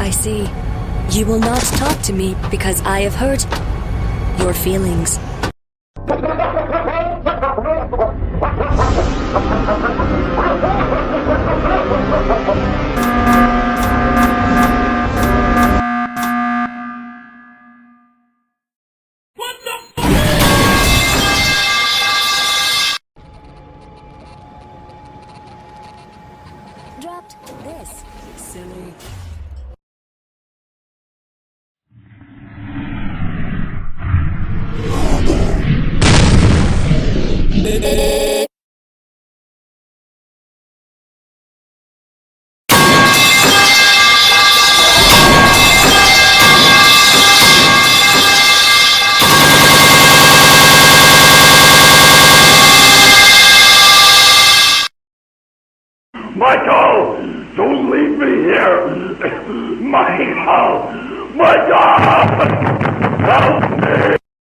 I see. You will not talk to me because I have hurt your feelings. Dropped this, silly. Michael! Don't leave me here! Michael! Michael!